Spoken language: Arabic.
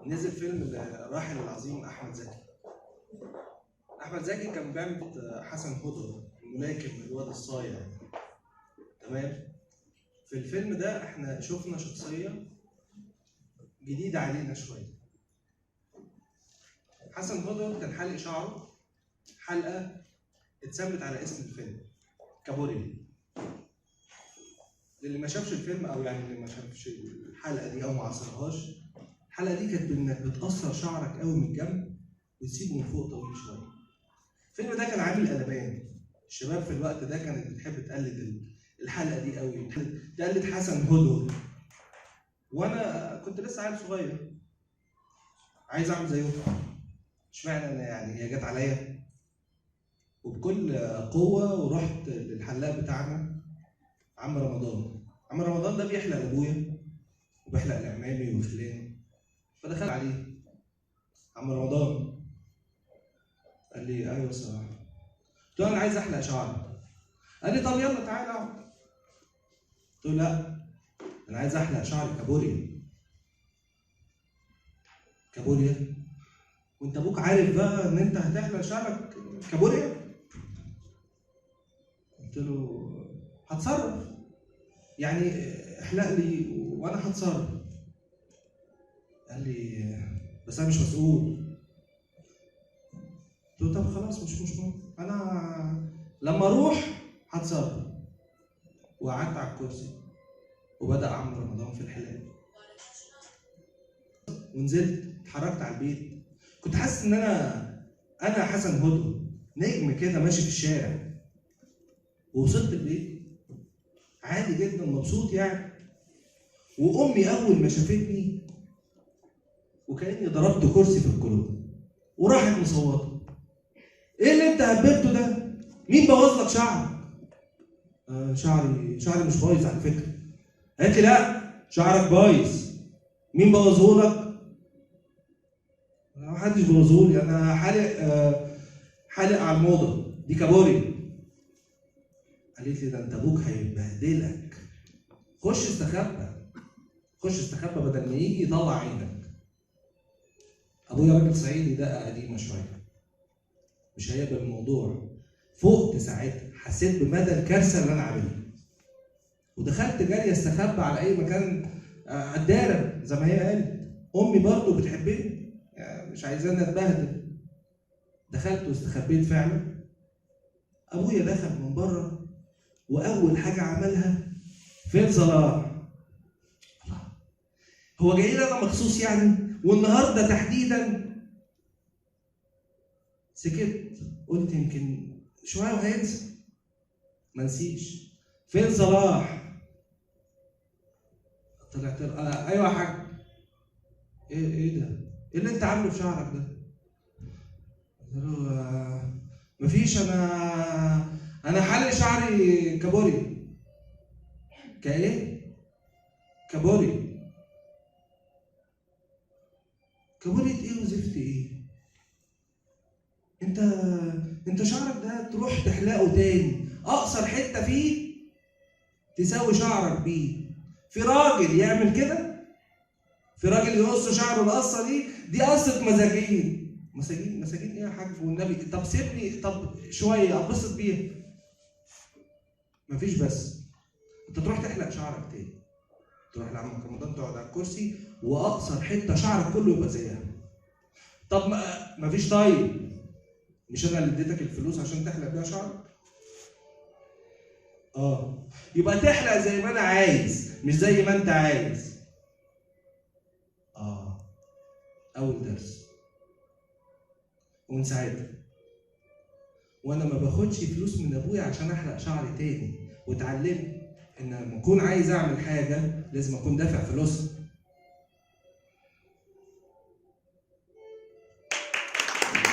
نزل فيلم للراحل العظيم احمد زكي. احمد زكي كان بيعمل حسن هدهد الملاكم الواد الصايع، تمام. في الفيلم ده احنا شفنا شخصيه جديده علينا شويه. حسن هدهد كان حلق شعره حلقه اتسمت على اسم الفيلم كابوريا. اللي ما شافش الفيلم او يعني اللي ما شافش الحلقه دي او ما عصرهاش، الحلقه دي كانت انك بتقصر شعرك قوي من الجنب وتسيبه من فوق طويل شويه. الفيلم ده كان عامل قلبان. الشباب في الوقت ده كانت بتحب تقلد الحلقه دي قوي، تقلد حسن هدهد. وانا كنت لسه عيل صغير عايز اعمل زيه. اشمعنى انا يعني هي جت عليا؟ وبكل قوه ورحت للحلاق بتاعنا عم رمضان. عم رمضان ده بيحلق لابويا وبيحلق لعمامي وخلاني. فدخلت عليه: عم رمضان. قال لي: ايوه صراحه. قلت له: انا عايز احلق شعري. قال لي: طب يلا تعالى اقعد. قلت له: لا، انا عايز احلق شعري كابوريا. كابوريا؟ وانت ابوك عارف بقى ان انت هتحلق شعرك كابوريا؟ قلت له: هتصرف يعني، احلق لي وانا هتصرف. قال لي: بس انا مش مسؤول. قلت له: طب خلاص مش مشكله، انا لما اروح هتصرف. وقعدت على الكرسي وبدأ عم رمضان في الحلاق. ونزلت اتحركت على البيت. كنت حاسس ان انا حسن هدهد نجم كده ماشي في الشارع. ووصلت البيت عادي جدا مبسوط يعني. وامي اول ما شافتني وكاني ضربت كرسي في الكلوب وراحت مصوته: ايه اللي انت هببته ده؟ مين بوظ لك شعرك؟ شعري مش بايظ على فكره. قالت لي: لا، شعرك بايظ. مين بوظه لك؟ محدش بوظهولي، انا حالق على الموضه دي كابوريا. قالت لي: ده انت ابوك هيبهدلك، خش استخبى بدل ما يجي يطلع عينك. ابويا راجل صعيدي دقه قديمه شويه، مش هيقبل الموضوع. فقت ساعتها، حسيت بمدى الكارثه اللي انا عاملها، ودخلت جري استخبى على اي مكان قداره زي ما هي قالت. امي برضه بتحبني يعني مش عايزاني اتبهدل. دخلت واستخبيت فعلا. ابويا دخل من بره واول حاجه عملها: فين صلاح؟ هو جاي لي انا مخصوص يعني؟ والنهارده تحديدا؟ سكت، قلت يمكن شويه وهينسى. ما نسيش. فين صلاح؟ طلعت ايوه يا حاج. ايه ده؟ ايه اللي انت عامله في شعرك ده؟ قلت له: مفيش، انا حلق شعري كابوريا. كايه؟ كابوريا. كابوريا ايه وزفت ايه؟ انت شعرك ده تروح تحلقه تاني اقصر حته فيه تساوي شعرك بيه. في راجل يعمل كده؟ في راجل يقص شعره القصه دي قصه مساجين. مساجين ايه يا حاج والنبي؟ طب سيبني، طب شويه اتبسط بيها. مفيش بس. انت تروح تحلق شعرك تاني، تروح لعمك رمضان تقعد على الكرسي واقصر حته شعرك كله يبقى زيها. طب مفيش. طيب مش انا اللي اديتك الفلوس عشان تحلق بيها شعرك؟ يبقى تحلق زي ما انا عايز مش زي ما انت عايز. اول درس. ومن ساعتها وانا ما باخدش فلوس من ابويا عشان احلق شعري تاني. واتعلمت ان لما اكون عايز اعمل حاجه لازم اكون دافع فلوسها.